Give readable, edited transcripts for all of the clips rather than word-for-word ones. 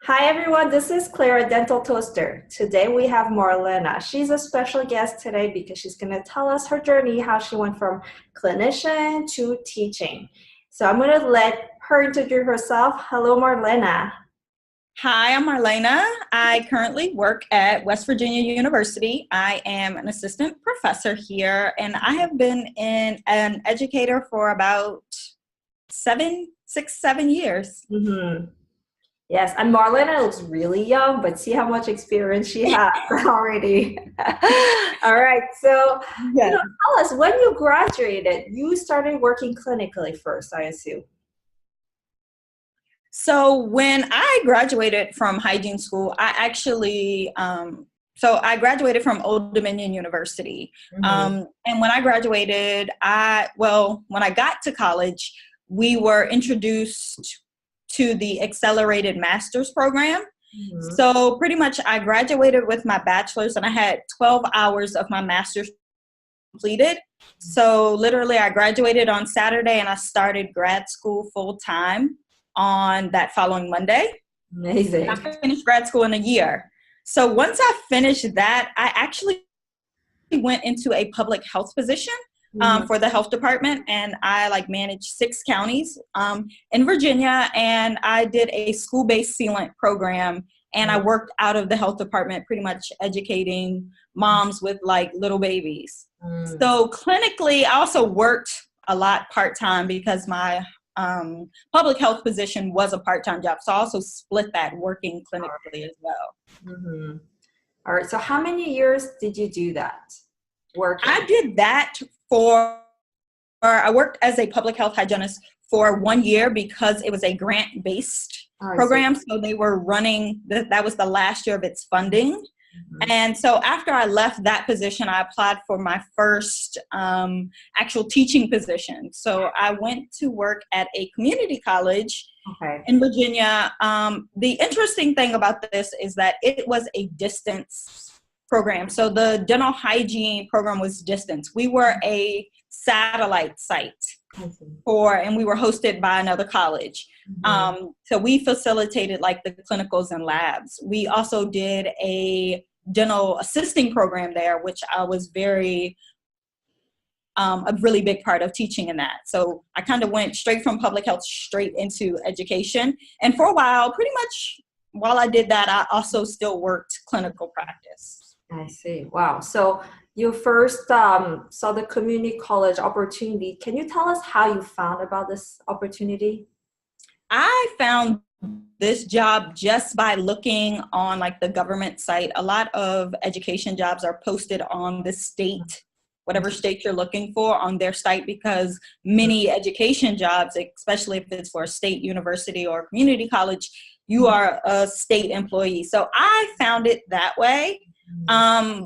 Hi everyone, this is Clara Dental Toaster. Today we have Marlana. She's a special guest today because she's going to tell us her journey, how she went from clinician to teaching. So I'm going to let her introduce herself. Hello, Marlana. Hi, I'm Marlana. I currently work at West Virginia University. I am an assistant professor here, and I have been an educator for about 7 years. Yes, and Marlena looks really young, but see how much experience she has already. All right, so Yes. tell us when you graduated, you started working clinically first, I assume. So when I graduated from hygiene school, I graduated from Old Dominion University. Mhm. And when I graduated, when I got to college, we were introduced to the accelerated master's program. Mhm. So pretty much I graduated with my bachelor's and I had 12 hours of my master's completed. So literally I graduated on Saturday and I started grad school full time on that following Monday. And Amazing. I finished grad school in a year. So once I finished that, I actually went into a public health position Mhm. for the health department, and I managed 6 counties in Virginia, and I did a school-based sealant program, and I worked out of the health department, pretty much educating moms with little babies. Mm. So clinically, I also worked a lot part-time because my public health position was a part-time job. So I also split that working clinically as well. Mhm. All right. So how many years did you do that I working? did that for, or I worked as a public health hygienist for 1 year because it was a grant-based Oh, I see. program. So they were running, that was the last year of its funding. Mhm. And so after I left that position, I applied for my first actual teaching position. So I went to work at a community college Okay. in Virginia. The interesting thing about this is that it was a distance program. So the dental hygiene program was distance. We were a satellite site I see. and we were hosted by another college. Mhm. So we facilitated the clinicals and labs. We also did a dental assisting program there, which I was a really big part of teaching in that. So I kind of went straight from public health straight into education. And for a while, pretty much while I did that, I also still worked clinical practice. I see. Wow. So you first saw the community college opportunity. Can you tell us how you found about this opportunity? I found this job just by looking on the government site. A lot of education jobs are posted on the state, whatever state you're looking for, on their site, because many education jobs, especially if it's for a state university or community college, you are a state employee. So I found it that way.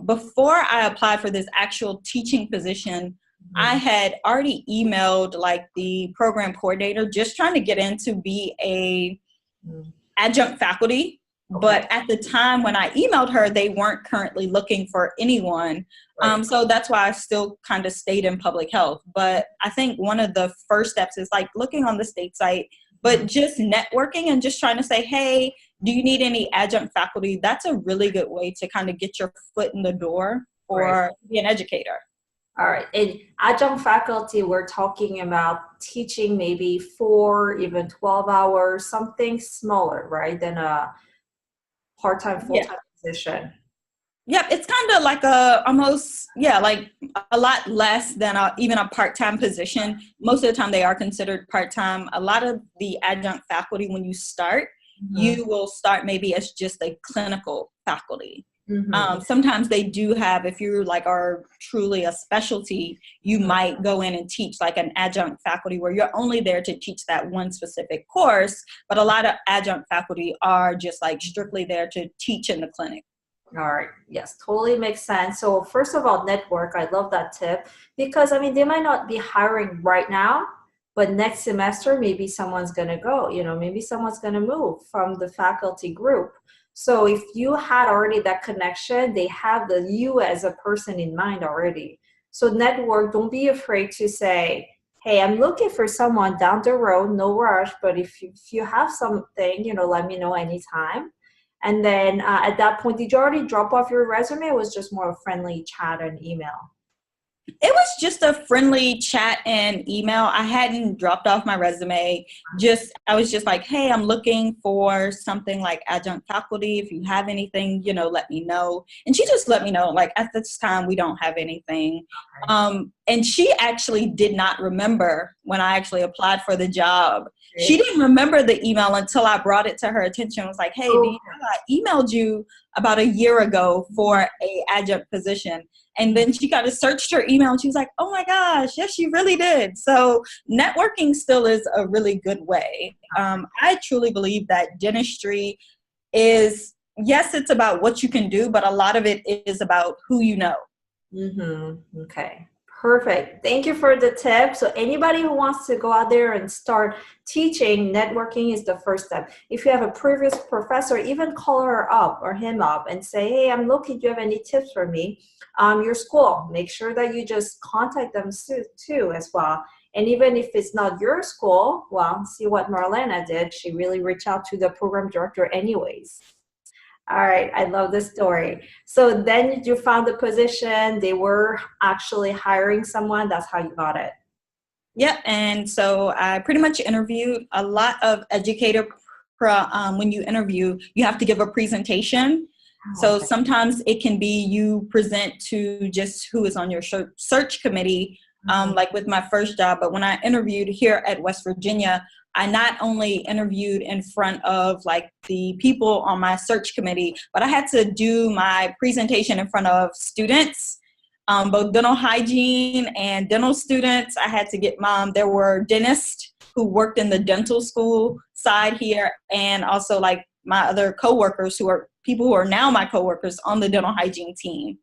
Before I applied for this actual teaching position, I Mhm. had already emailed the program coordinator, just trying to get in to be a Mhm. adjunct faculty. Okay. But at the time when I emailed her, they weren't currently looking for anyone. Right. So that's why I still kind of stayed in public health. But I think one of the first steps is looking on the state site, but Mhm. just networking and just trying to say, hey, do you need any adjunct faculty? That's a really good way to kind of get your foot in the door Right. for be an educator. All right. In adjunct faculty, we're talking about teaching maybe 4, even 12 hours, something smaller, right, than a part-time, Yeah. full-time position. Yep, it's kind of like a almost, yeah, like a lot less than even a part-time position. Most of the time they are considered part-time. A lot of the adjunct faculty, when you start, Mhm. you will start maybe as just a clinical faculty. Mhm. Sometimes they do have, if you are truly a specialty, you might go in and teach like an adjunct faculty where you're only there to teach that one specific course. But a lot of adjunct faculty are just strictly there to teach in the clinic. All right. Yes, totally makes sense. So first of all, network. I love that tip because I mean they might not be hiring right now, but next semester maybe someone's gonna go. Maybe someone's gonna move from the faculty group. So if you had already that connection, they have you as a person in mind already. So network. Don't be afraid to say, hey, I'm looking for someone down the road, no rush, but if you have something, let me know anytime. And then at that point, did you already drop off your resume? It was just more a friendly chat and email. It was just a friendly chat and email. I hadn't dropped off my resume. I was just like, hey, I'm looking for something like adjunct faculty. If you have anything, let me know. And she just let me know, like, at this time, we don't have anything. And she actually did not remember when I actually applied for the job. She didn't remember the email until I brought it to her attention. I was like, hey, do you know I emailed you about a year ago for a adjunct position? And then she kind of searched her email and she was like, oh my gosh, yes, she really did. So networking still is a really good way. I truly believe that dentistry is, yes, it's about what you can do, but a lot of it is about who you know. Okay. Perfect. Thank you for the tip. So anybody who wants to go out there and start teaching, networking is the first step. If you have a previous professor, even call her up or him up and say, hey, I'm looking, do you have any tips for me? Your school, make sure that you just contact them too as well. And even if it's not your school, well, see what Marlana did. She really reached out to the program director anyways. All right, I love this story. So then you found the position, they were actually hiring someone, that's how you got it. Yep, and so I pretty much interviewed a lot of educator. When you interview, you have to give a presentation. So sometimes it can be you present to just who is on your search committee, like with my first job. But when I interviewed here at West Virginia, I not only interviewed in front of like the people on my search committee, but I had to do my presentation in front of students, both dental hygiene and dental students. I had to get there were dentists who worked in the dental school side here, and also like my other coworkers who are people who are now my coworkers on the dental hygiene team.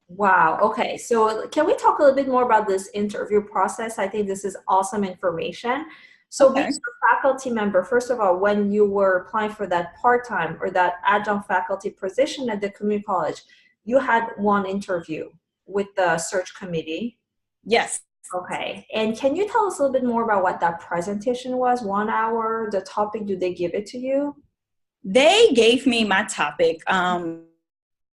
Wow. Okay. So can we talk a little bit more about this interview process? I think this is awesome information. So being a faculty member, first of all, when you were applying for that part-time or that adjunct faculty position at the community college, you had one interview with the search committee. Yes. Okay. And can you tell us a little bit more about what that presentation was? 1 hour, the topic, do they give it to you? They gave me my topic.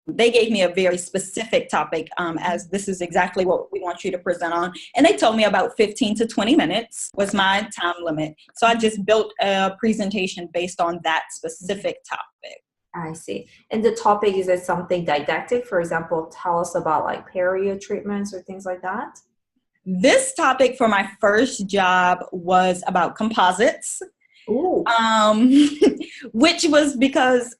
They gave me a very specific topic, as this is exactly what we want you to present on. And they told me about 15 to 20 minutes was my time limit. So I just built a presentation based on that specific topic. I see. And the topic, is it something didactic? For example, tell us about like perio treatments or things like that. This topic for my first job was about composites. Ooh. Which was because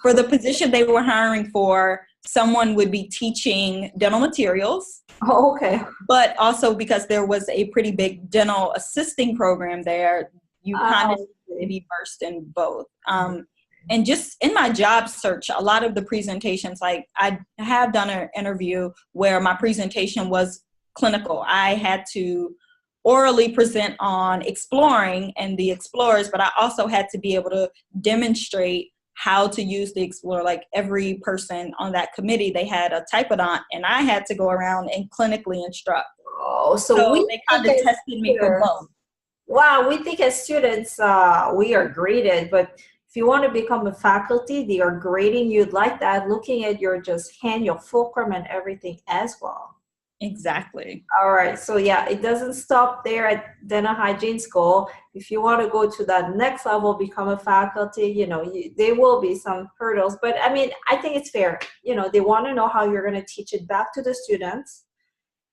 for the position they were hiring for, someone would be teaching dental materials. Oh, okay. But also because there was a pretty big dental assisting program there, you kind of need to be versed in both. And just in my job search, a lot of the presentations, like I have done an interview where my presentation was clinical. I had to orally present on exploring and the explorers, but I also had to be able to demonstrate how to use the explorer. Like every person on that committee, they had a typodont, and I had to go around and clinically instruct. Oh, so they kind of tested me for both. Wow, we think as students, we are graded, but if you want to become a faculty, they are grading you like that, looking at your just hand, your fulcrum and everything as well. Exactly. All right. So yeah, it doesn't stop there at dental hygiene school. If you want to go to that next level, become a faculty, there will be some hurdles, but I mean, I think it's fair. They want to know how you're going to teach it back to the students,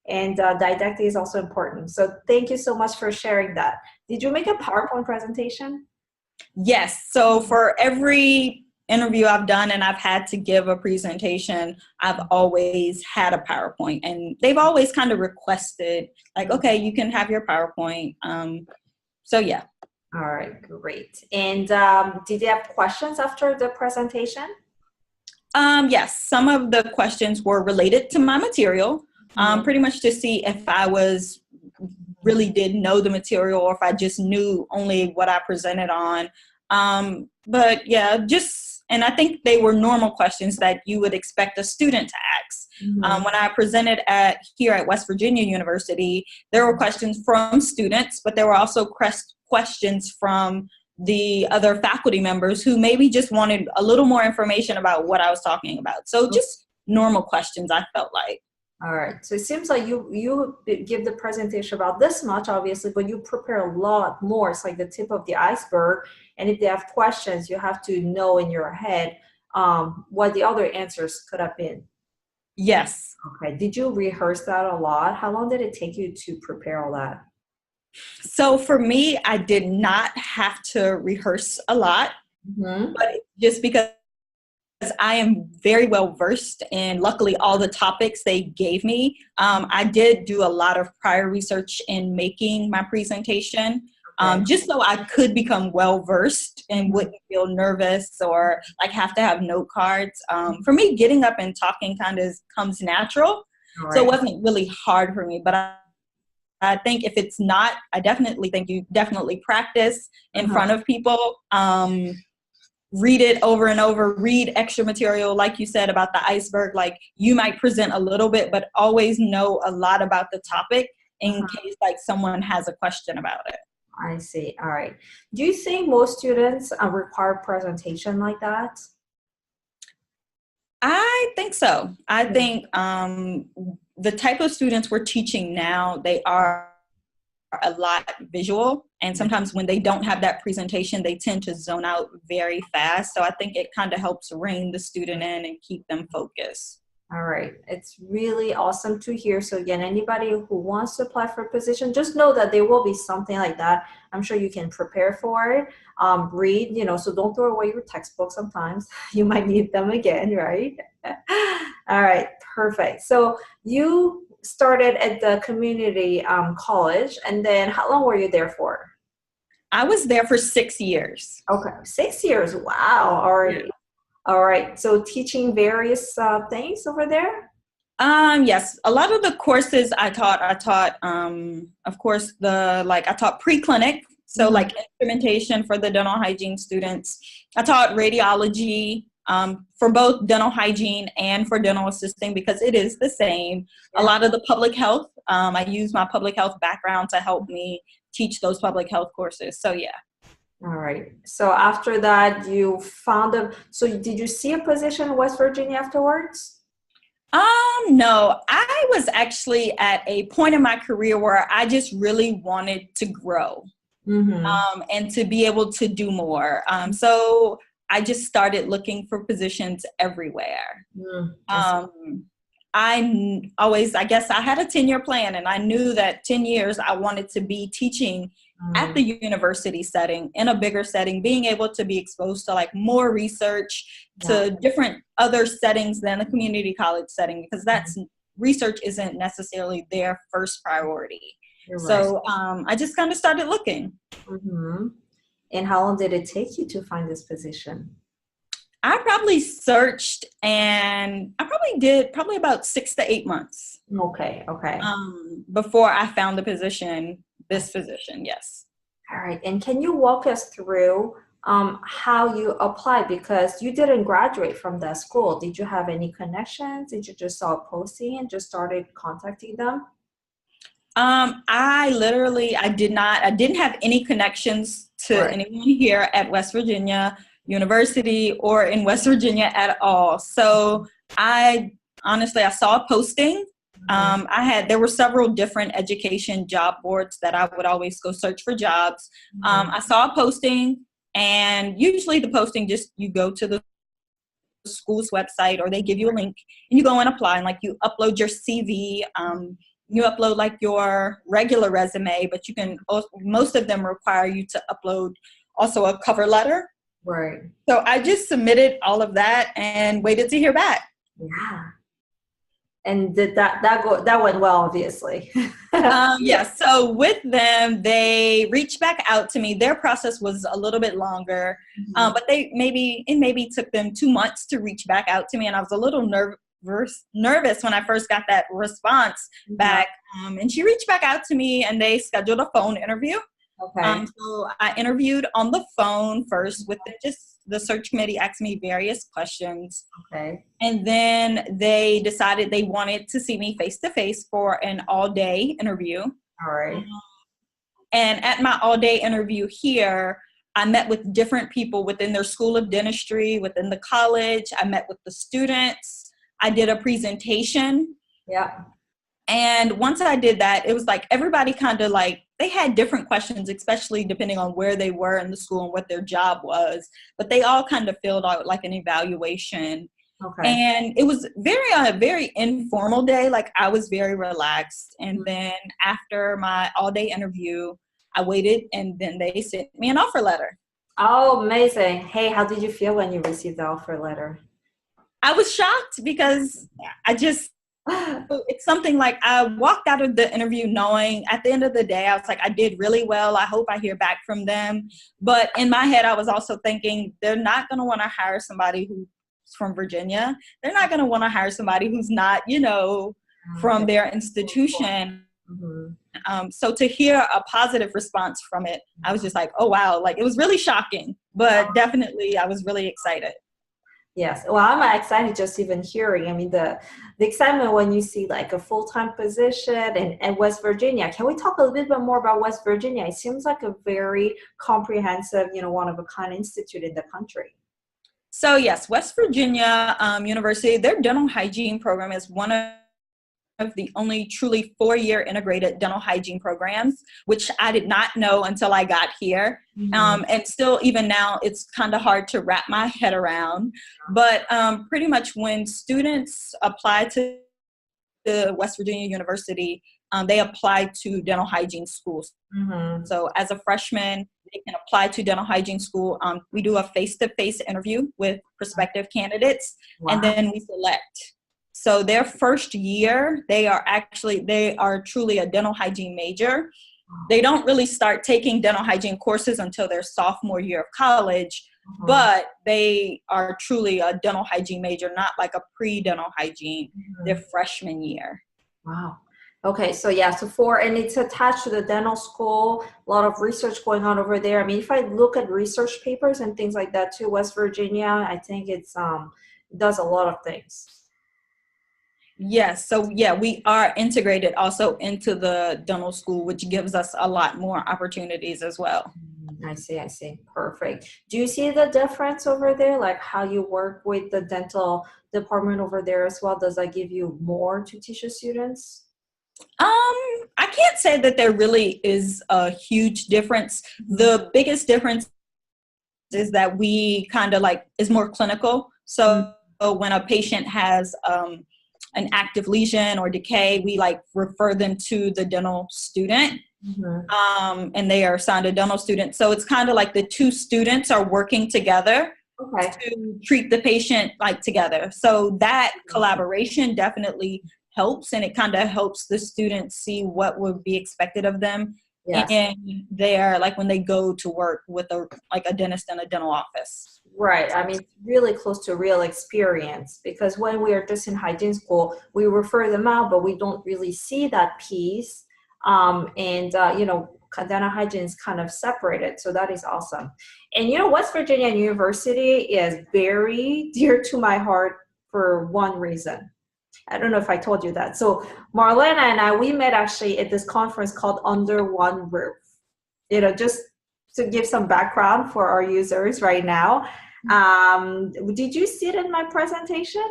and didactic is also important. So thank you so much for sharing that. Did you make a PowerPoint presentation? Yes. So for every interview I've done and I've had to give a presentation, I've always had a PowerPoint, and they've always kind of requested like, okay, you can have your PowerPoint. So yeah. All right, great. And did you have questions after the presentation? Yes, some of the questions were related to my material, pretty much to see if I really did know the material or if I just knew only what I presented on. But yeah, just and I think they were normal questions that you would expect a student to ask. When I presented here at West Virginia University, there were questions from students, but there were also questions from the other faculty members who maybe just wanted a little more information about what I was talking about. So just normal questions, I felt like. All right. So it seems like you give the presentation about this much, obviously, but you prepare a lot more. It's like the tip of the iceberg. And if they have questions, you have to know in your head what the other answers could have been. Yes. Okay. Did you rehearse that a lot? How long did it take you to prepare all that? So for me, I did not have to rehearse a lot, but just because I am very well versed in, luckily, all the topics they gave me. I did do a lot of prior research in making my presentation, just so I could become well versed and wouldn't feel nervous or like have to have note cards. For me, getting up and talking kind of comes natural, so it wasn't really hard for me. But I think if it's not, I definitely think you definitely practice in front of people. Read it over and over, read extra material, like you said about the iceberg. Like, you might present a little bit, but always know a lot about the topic in case like someone has a question about it. I see. All right. Do you think most students require presentation like that? I think so. I think the type of students we're teaching now, they are a lot visual, and sometimes when they don't have that presentation, they tend to zone out very fast. So I think it kind of helps rein the student in and keep them focused. All right. It's really awesome to hear. So again, anybody who wants to apply for a position, just know that there will be something like that. I'm sure you can prepare for it. Read, so don't throw away your textbook sometimes. You might need them again, right? All right. Perfect. So you started at the community college, and then how long were you there for? I was there for 6 years. Okay, 6 years. Wow. All right. Yeah. All right. So teaching various things over there? Yes. A lot of the courses I taught, of course, I taught pre-clinic. So like instrumentation for the dental hygiene students. I taught radiology for both dental hygiene and for dental assisting, because it is the same. Yeah. A lot of the public health, I use my public health background to help me teach those public health courses. So yeah. All right. So after that, you found so did you see a position in West Virginia afterwards? No, I was actually at a point in my career where I just really wanted to grow and to be able to do more. So I just started looking for positions everywhere. I guess I had a 10-year plan, and I knew that 10 years I wanted to be teaching at the university setting, in a bigger setting, being able to be exposed to like more research, to different other settings than the community college setting, because research isn't necessarily their first priority. So I just kind of started looking. And how long did it take you to find this position? I probably searched, and I did about 6 to 8 months. Okay. Before I found this position, yes. All right. And can you walk us through how you applied? Because you didn't graduate from that school. Did you have any connections? Did you just saw a posting and just started contacting them? I didn't have any connections to anyone here at West Virginia University or in West Virginia at all. So I saw a posting. There were several different education job boards that I would always go search for jobs. I saw a posting, and usually the posting, you go to the school's website, or they give you a link and you go and apply, and like you upload your CV, you upload like your regular resume, but most of them require you to upload also a cover letter. Right. So I just submitted all of that and waited to hear back. Yeah. And did that went well, obviously. Yes. So with them, they reached back out to me. Their process was a little bit longer, but it maybe took them 2 months to reach back out to me. And I was a little nervous when I first got that response back. And she reached back out to me, and they scheduled a phone interview. Okay. So I interviewed on the phone first with just the search committee asked me various questions. Okay. And then they decided they wanted to see me face to face for an all-day interview. All right. And at my all-day interview here, I met with different people within their school of dentistry, within the college. I met with the students. I did a presentation. Yeah. And once I did that, it was like everybody kind of like, they had different questions, especially depending on where they were in the school and what their job was. But they all kind of filled out like an evaluation. Okay. And it was a very informal day. Like I was very relaxed. And then after my all-day interview, I waited, and then they sent me an offer letter. Oh, amazing. Hey, how did you feel when you received the offer letter? I was shocked because it's something like I walked out of the interview knowing at the end of the day, I was like, I did really well. I hope I hear back from them. But in my head, I was also thinking they're not going to want to hire somebody who's from Virginia. They're not going to want to hire somebody who's not, from their institution. Mm-hmm. So to hear a positive response from it, I was just like, oh, wow. Like it was really shocking, but definitely I was really excited. Yes. Well, I'm excited just even hearing. I mean, the excitement when you see like a full-time position in West Virginia. Can we talk a little bit more about West Virginia? It seems like a very comprehensive, one of a kind institute in the country. So yes, West Virginia University, their dental hygiene program is one of the only truly 4-year integrated dental hygiene programs, which I did not know until I got here. Mm-hmm. And still, even now, it's kind of hard to wrap my head around. But pretty much when students apply to the West Virginia University, they apply to dental hygiene schools. Mm-hmm. So as a freshman, they can apply to dental hygiene school. We do a face-to-face interview with prospective candidates, and then we select. So their first year, they are truly a dental hygiene major. They don't really start taking dental hygiene courses until their sophomore year of college, but they are truly a dental hygiene major, not like a pre-dental hygiene, their freshman year. Wow. Okay, so yeah, and it's attached to the dental school, a lot of research going on over there. I mean, if I look at research papers and things like that too, West Virginia, I think it does a lot of things. Yes. So yeah, we are integrated also into the dental school, which gives us a lot more opportunities as well. I see. Perfect. Do you see the difference over there? Like how you work with the dental department over there as well? Does that give you more to teach the students? I can't say that there really is a huge difference. The biggest difference is that we kind of is more clinical. So when a patient has, an active lesion or decay, we refer them to the dental student, and they are assigned a dental student. So it's kind of like the two students are working together to treat the patient together. So that collaboration definitely helps, and it kind of helps the students see what would be expected of them in their when they go to work with a dentist in a dental office. Right. I mean, really close to real experience, because when we are just in hygiene school, we refer them out, but we don't really see that piece. Dental hygiene is kind of separated. So that is awesome. And, West Virginia University is very dear to my heart for one reason. I don't know if I told you that. So Marlana and I, we met actually at this conference called Under One Roof. Just to give some background for our users right now. Did you see it in my presentation?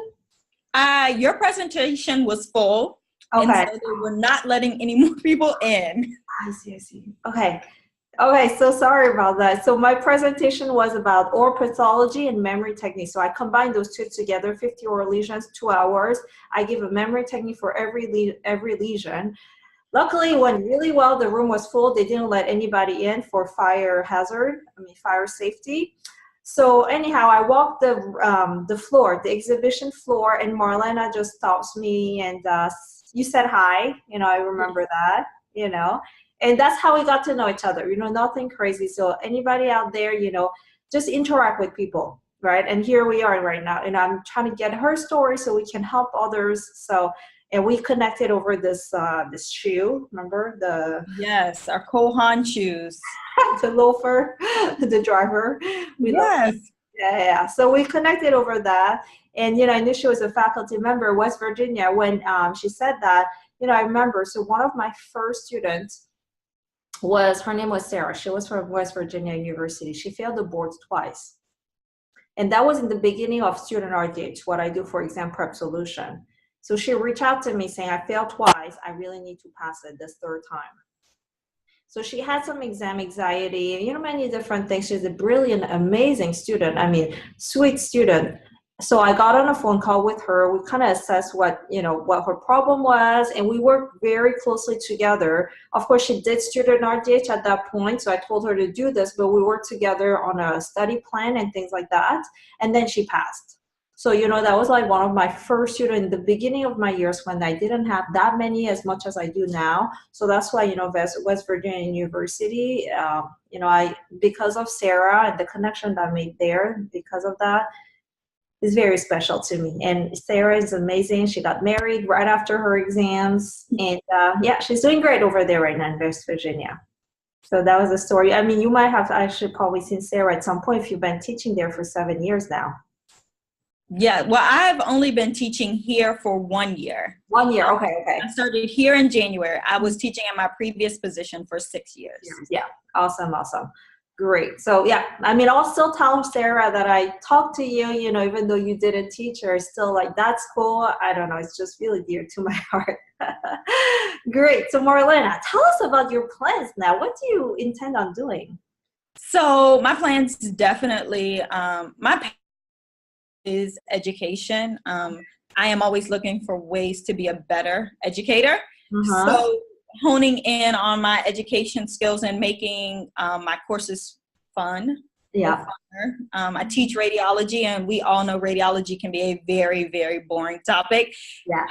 Your presentation was full. Okay. And so they were not letting any more people in. I see. Okay, so sorry about that. So my presentation was about oral pathology and memory technique. So I combined those two together, 50 oral lesions, 2 hours. I give a memory technique for every lesion. Luckily, it went really well. The room was full. They didn't let anybody in for fire safety. So anyhow, I walked the floor, the exhibition floor, and Marlana just stops me and you said hi. I remember that, and that's how we got to know each other. Nothing crazy. So anybody out there, just interact with people, right? And here we are right now, and I'm trying to get her story so we can help others. So. And we connected over this shoe, remember? Yes, our Kohan shoes. The loafer, the driver. Yes. Yeah. So we connected over that. And, I knew she was a faculty member in West Virginia when she said that. I remember, so one of my first students her name was Sarah. She was from West Virginia University. She failed the boards twice. And that was in the beginning of student RDH, what I do for exam prep solution. So she reached out to me saying, I failed twice. I really need to pass it this third time. So she had some exam anxiety, many different things. She's a brilliant, amazing student. I mean, sweet student. So I got on a phone call with her. We kind of assessed what her problem was, and we worked very closely together. Of course, she did student RDH at that point, so I told her to do this, but we worked together on a study plan and things like that, and then she passed. So, that was like one of my first students in the beginning of my years when I didn't have that many as much as I do now. So that's why, West Virginia University, because of Sarah and the connection that I made there, because of that, is very special to me. And Sarah is amazing. She got married right after her exams. And she's doing great over there right now in West Virginia. So that was the story. I mean, you might have actually probably seen Sarah at some point if you've been teaching there for 7 years now. Yeah, well, I've only been teaching here for 1 year. 1 year, okay. I started here in January. I was teaching at my previous position for 6 years. Yeah, awesome. Great. So yeah, I mean, I'll still tell Sarah that I talked to you, even though you didn't teach her, still like, that's cool. I don't know. It's just really dear to my heart. Great. So Marlana, tell us about your plans now. What do you intend on doing? So my plans definitely, is education. I am always looking for ways to be a better educator. So honing in on my education skills and making my courses fun. Yeah. I teach radiology, and we all know radiology can be a very, very boring topic. Yeah.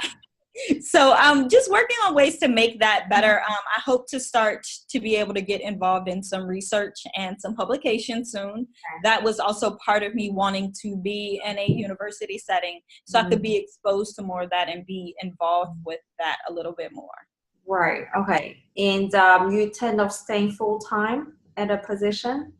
So I'm just working on ways to make that better. I hope to start to be able to get involved in some research and some publications soon. That was also part of me wanting to be in a university setting, so I could be exposed to more of that and be involved with that a little bit more. Right. Okay. And you tend of staying full-time at a position?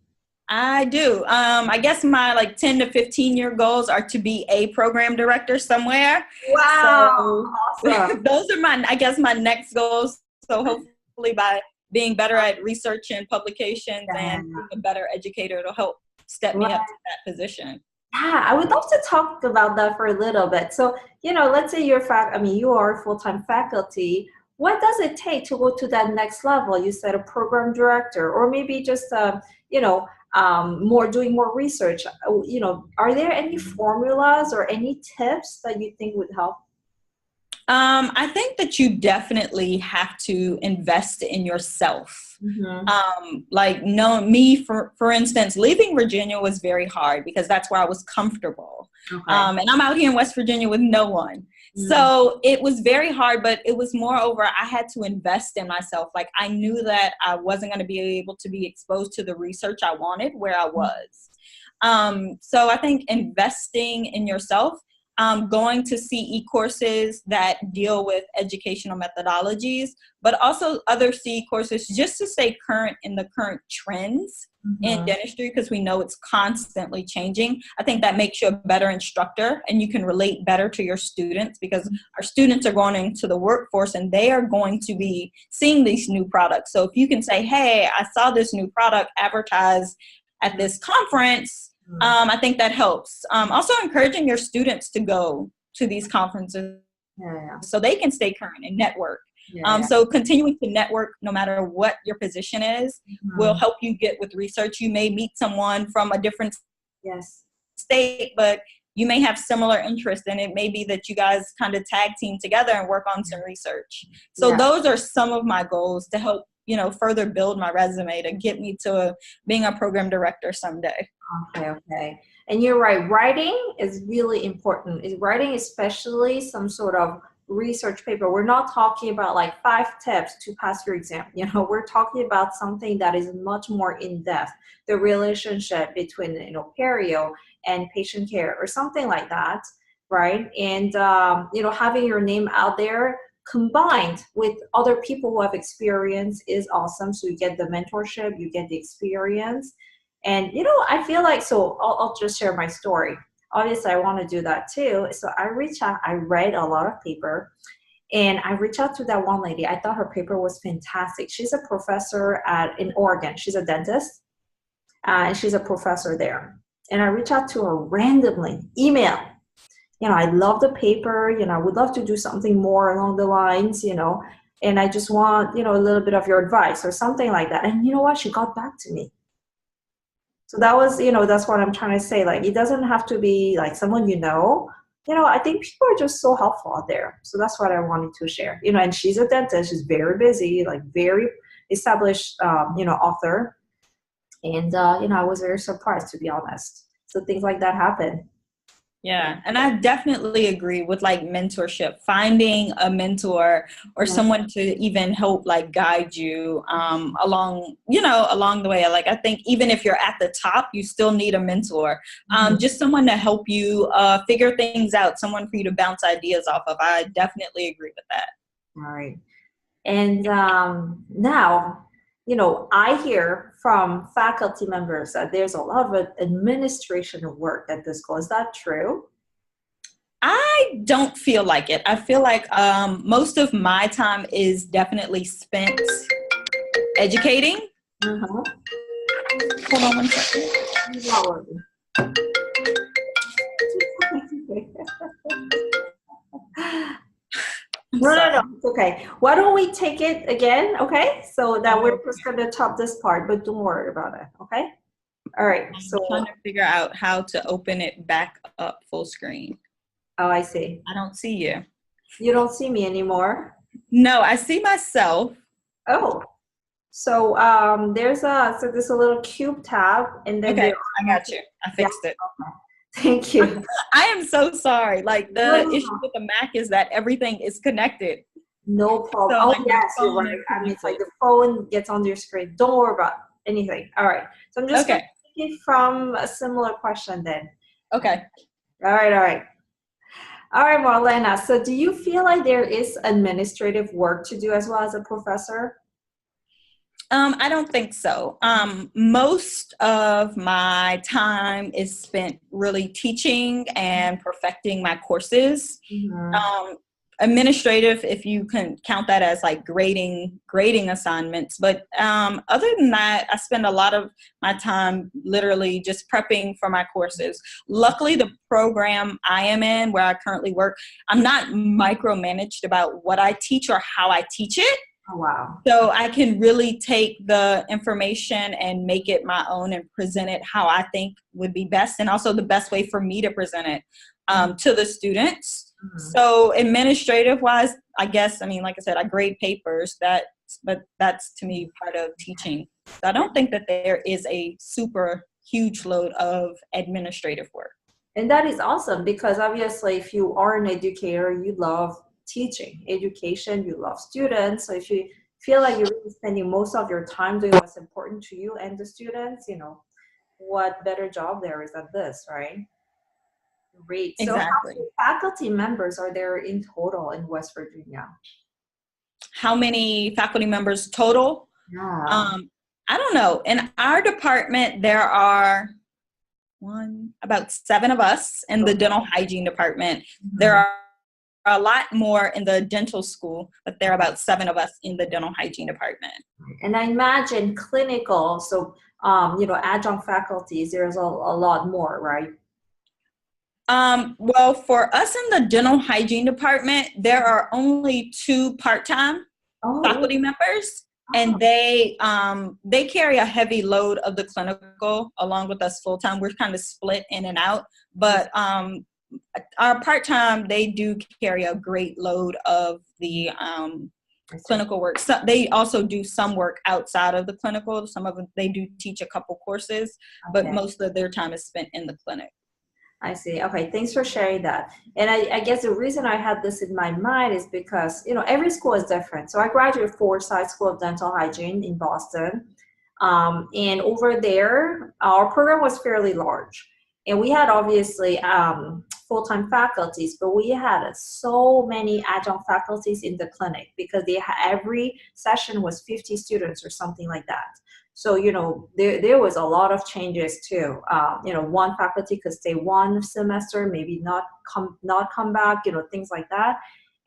I do. I guess my 10 to 15 year goals are to be a program director somewhere. Wow. So awesome. Those are my next goals. So hopefully by being better at research and publications and being a better educator, it'll help step me up to that position. Yeah, I would love to talk about that for a little bit. So, let's say you are full-time faculty. What does it take to go to that next level? You said a program director, or maybe just, doing more research. Are there any formulas or any tips that you think would help? I think that you definitely have to invest in yourself. For instance, leaving Virginia was very hard because that's where I was comfortable. Okay. And I'm out here in West Virginia with no one. So it was very hard, but it was moreover, I had to invest in myself. Like, I knew that I wasn't going to be able to be exposed to the research I wanted where I was. So I think investing in yourself, going to CE courses that deal with educational methodologies, but also other CE courses just to stay current in the current trends in dentistry, because we know it's constantly changing. I think that makes you a better instructor, and you can relate better to your students, because our students are going into the workforce and they are going to be seeing these new products. So if you can say, hey, I saw this new product advertised at this conference, I think that helps. Also encouraging your students to go to these conferences so they can stay current and network. So continuing to network, no matter what your position is, will help you get with research. You may meet someone from a different state, but you may have similar interests, and it may be that you guys kind of tag team together and work on some research. So those are some of my goals to help, further build my resume to get me to being a program director someday. Okay. And you're right. Writing is really important. Writing, especially some sort of research paper. We're not talking about 5 tips to pass your exam. We're talking about something that is much more in-depth. The relationship between, perio and patient care, or something like that, right? And, having your name out there combined with other people who have experience is awesome. So you get the mentorship, you get the experience. And, you know, I feel like, so I'll just share my story. Obviously, I want to do that too. So I reach out, I read a lot of paper, and I reached out to that one lady. I thought her paper was fantastic. She's a professor in Oregon. She's a dentist, and she's a professor there. And I reached out to her randomly, email. You know, I love the paper. You know, I would love to do something more along the lines, you know, and I just want, you know, a little bit of your advice or something like that. And you know what? She got back to me. So that was, you know, that's what I'm trying to say. Like, it doesn't have to be like someone you know. You know, I think people are just so helpful out there. So that's what I wanted to share. You know, and she's a dentist. She's very busy, like very established, you know, author. And, you know, I was very surprised, to be honest. So things like that happen. Yeah, and I definitely agree with like mentorship, finding a mentor or someone to even help like guide you along, you know, along the way. Like, I think even if you're at the top, you still need a mentor, just someone to help you figure things out, someone for you to bounce ideas off of. I definitely agree with that. All right. And now, you know, I hear from faculty members that there's a lot of administration work at this school. Is that true? I don't feel like it. I feel like most of my time is definitely spent educating. Uh-huh. Hold on one second. No, it's okay. Why don't we take it again, okay? So that we're just going to top this part, but don't worry about it, okay? All right. So I'm trying to figure out how to open it back up full screen. Oh, I see. I don't see you. You don't see me anymore? No, I see myself. Oh. So there's a little cube tab, and then okay, I got you. I fixed it. Okay. Thank you. I am so sorry. Like, the issue with the Mac is that everything is connected. No problem. So, like, yes, you're right. I mean, it's like the phone gets on your screen. Don't worry about anything. All right. So I'm just going to take it from a similar question then. Okay. All right, Marlana. So do you feel like there is administrative work to do as well as a professor? I don't think so. Most of my time is spent really teaching and perfecting my courses. Administrative, if you can count that as like grading assignments. But other than that, I spend a lot of my time literally just prepping for my courses. Luckily, the program I am in, where I currently work, I'm not micromanaged about what I teach or how I teach it. Oh, wow. So I can really take the information and make it my own and present it how I think would be best, and also the best way for me to present it to the students. So administrative wise, I guess, I mean, like I said, I grade papers, but that's to me part of teaching. So I don't think that there is a super huge load of administrative work. And that is awesome, because obviously if you are an educator, you love teaching, education, you love students. So if you feel like you're really spending most of your time doing what's important to you and the students, you know, what better job there is at this, right? Great. So exactly. How many faculty members are there in total in West Virginia? How many faculty members total? Yeah. I don't know. In our department, there are about 7 of us in the dental hygiene department. There are a lot more in the dental school, but there are about 7 of us in the dental hygiene department. And I imagine clinical, so you know, adjunct faculties, there's a lot more, right? Well, for us in the dental hygiene department, there are only 2 part-time faculty members, and they carry a heavy load of the clinical along with us full-time. We're kind of split in and out, but our part-time, they do carry a great load of the clinical work. So they also do some work outside of the clinical. Some of them, they do teach a couple courses, but most of their time is spent in the clinic. I see. Okay, thanks for sharing that. And I guess the reason I had this in my mind is because, you know, every school is different. So I graduated Forsyth School of Dental Hygiene in Boston. And over there, our program was fairly large. And we had obviously full-time faculties, but we had so many adjunct faculties in the clinic because every session was 50 students or something like that. So, there was a lot of changes too. One faculty could stay one semester, maybe not come back, things like that.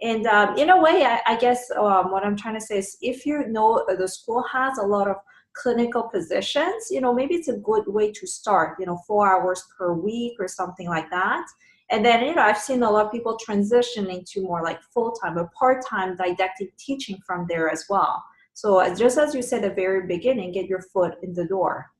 And in a way, I guess what I'm trying to say is if the school has a lot of clinical positions, maybe it's a good way to start, 4 hours per week or something like that. And then, I've seen a lot of people transition into more like full-time or part-time didactic teaching from there as well. So just as you said at the very beginning, get your foot in the door.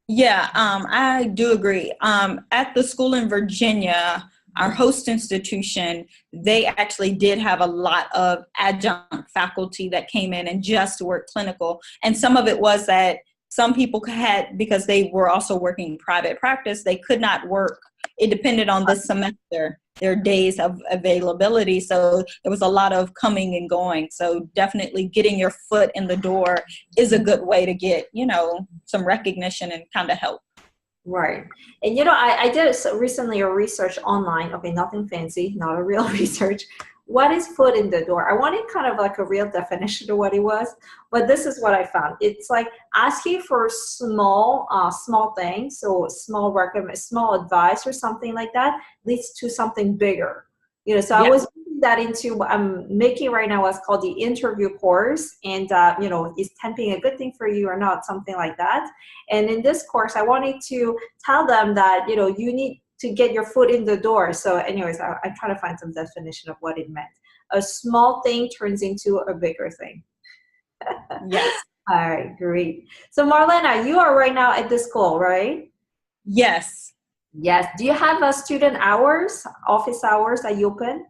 Yeah, I do agree. At the school in Virginia, our host institution, they actually did have a lot of adjunct faculty that came in and just worked clinical. And some of it was that some people had, because they were also working private practice, they could not work. It depended on the semester, their days of availability. So there was a lot of coming and going. So definitely getting your foot in the door is a good way to get, some recognition and kind of help. Right. And, I did recently a research online. Okay, nothing fancy, not a real research. What is foot in the door? I wanted kind of like a real definition of what it was, but this is what I found. It's like asking for small things, so small advice or something like that leads to something bigger. So I was putting that into what I'm making right now what's called the interview course, and is temping a good thing for you or not, something like that. And in this course, I wanted to tell them that you need to get your foot in the door. So anyways, I'm trying to find some definition of what it meant. A small thing turns into a bigger thing. Yes. All right, great. So Marlana, you are right now at the school, right? Yes. Yes. Do you have student hours, office hours that you open?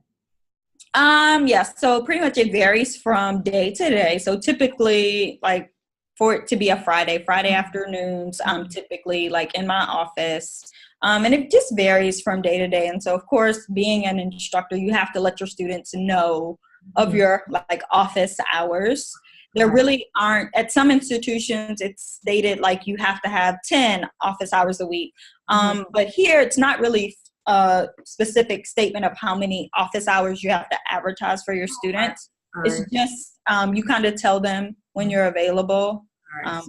Yes. So pretty much it varies from day to day. So typically, like for it to be a Friday afternoons, I'm typically like in my office. And it just varies from day to day. And so, of course, being an instructor, you have to let your students know of your like office hours. There really aren't, at some institutions, it's stated like you have to have 10 office hours a week. But here, it's not really a specific statement of how many office hours you have to advertise for your students. It's just you kind of tell them when you're available. I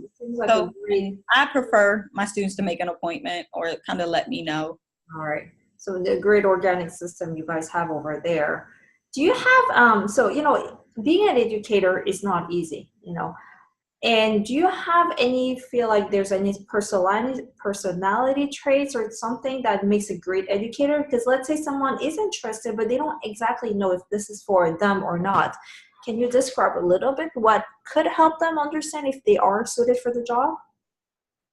prefer my students to make an appointment or kind of let me know. All right. So the great organic system you guys have over there. Do you have, being an educator is not easy, and do you have feel like there's any personality traits or something that makes a great educator? Because let's say someone is interested, but they don't exactly know if this is for them or not. Can you describe a little bit what could help them understand if they are suited for the job?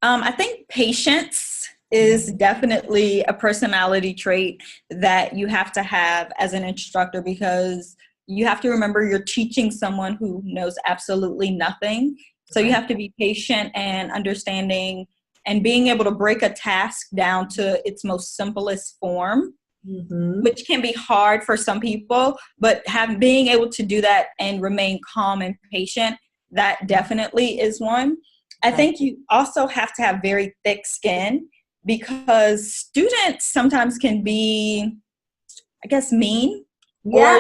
I think patience is definitely a personality trait that you have to have as an instructor, because you have to remember you're teaching someone who knows absolutely nothing. So you have to be patient and understanding and being able to break a task down to its most simplest form. Which can be hard for some people, but being able to do that and remain calm and patient, that definitely is one. I think you also have to have very thick skin, because students sometimes can be, I guess, mean, or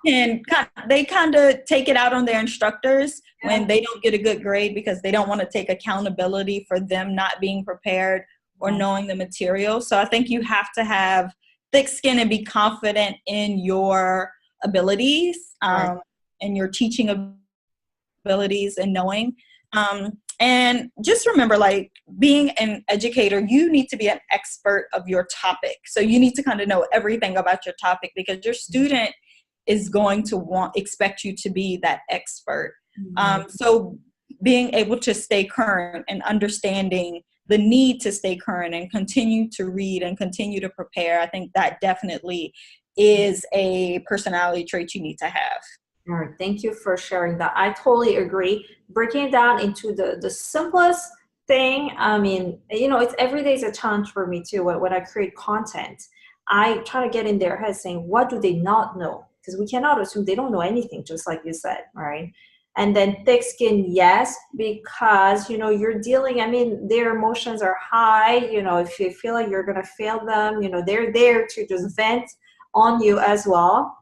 they kind of take it out on their instructors when they don't get a good grade because they don't want to take accountability for them not being prepared or knowing the material. So I think you have to have thick skin and be confident in your abilities and your teaching abilities and knowing. And just remember, like, being an educator, you need to be an expert of your topic. So you need to kind of know everything about your topic, because your student is going to expect you to be that expert. So being able to stay current and understanding the need to stay current and continue to read and continue to prepare, I think that definitely is a personality trait you need to have. All right, thank you for sharing that. I totally agree. Breaking it down into the simplest thing, I mean, it's every day is a challenge for me too. When I create content, I try to get in their head saying, what do they not know? Because we cannot assume they don't know anything, just like you said, right? And then thick skin, yes, because, you know, you're dealing, I mean, their emotions are high. You know, if you feel like you're going to fail them, you know, they're there to just vent on you as well.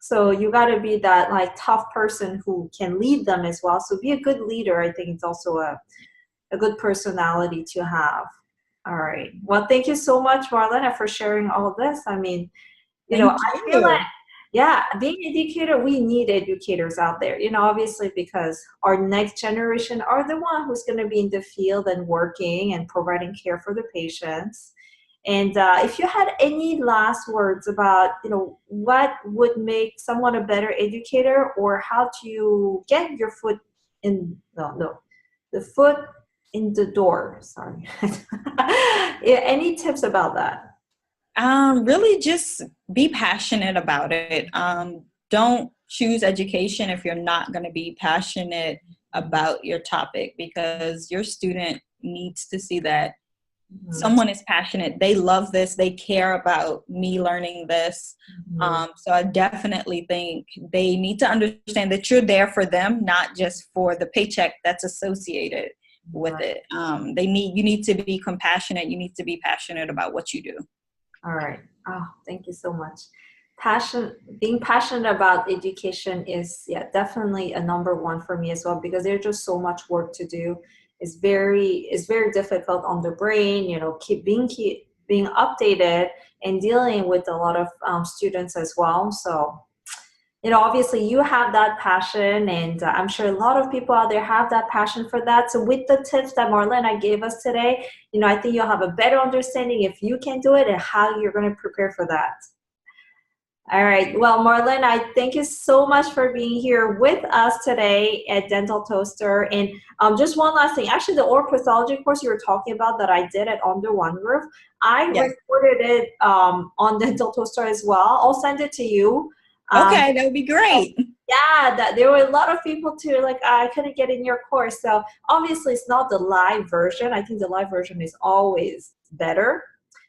So you got to be that like tough person who can lead them as well. So be a good leader. I think it's also a good personality to have. All right. Well, thank you so much, Marlana, for sharing all of this. I mean, you know, Thank I feel like, you. yeah, being an educator, we need educators out there, you know, obviously, because our next generation are the one who's going to be in the field and working and providing care for the patients. And if you had any last words about, you know, what would make someone a better educator, or how to get your foot in, the foot in the door, sorry. Yeah, any tips about that? Really just be passionate about it. Don't choose education if you're not going to be passionate about your topic, because your student needs to see that Mhm. someone is passionate. They love this. They care about me learning this. Mhm. So I definitely think they need to understand that you're there for them, not just for the paycheck that's associated with Right. it. You need to be compassionate. You need to be passionate about what you do. All right. Oh, thank you so much. Being passionate about education is, yeah, definitely a number one for me as well, because there's just so much work to do. It's very difficult on the brain, you know, keep being updated and dealing with a lot of students as well. So, you know, obviously you have that passion, and I'm sure a lot of people out there have that passion for that. So with the tips that Marlena gave us today, you know, I think you'll have a better understanding if you can do it and how you're going to prepare for that. All right. Well, Marlena, I thank you so much for being here with us today at Dental Toaster. And just one last thing. Actually, the oral pathology course you were talking about that I did at Under One Roof, I Yes. recorded it on Dental Toaster as well. I'll send it to you. Um, Okay, that would be great. yeah, that there were a lot of people too, like, I couldn't get in your course. So obviously it's not the live version. I think the live version is always better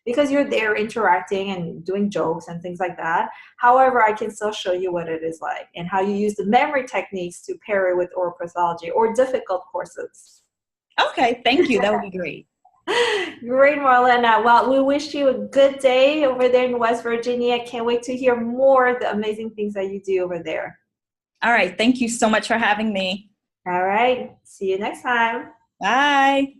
because you're there interacting and doing jokes and things like that. However, I can still show you what it is like and how you use the memory techniques to pair it with oral pathology or difficult courses. Okay, thank you. That would be great. Great, Marlena. Well, we wish you a good day over there in West Virginia. Can't wait to hear more of the amazing things that you do over there. All right, thank you so much for having me. All right. See you next time. Bye.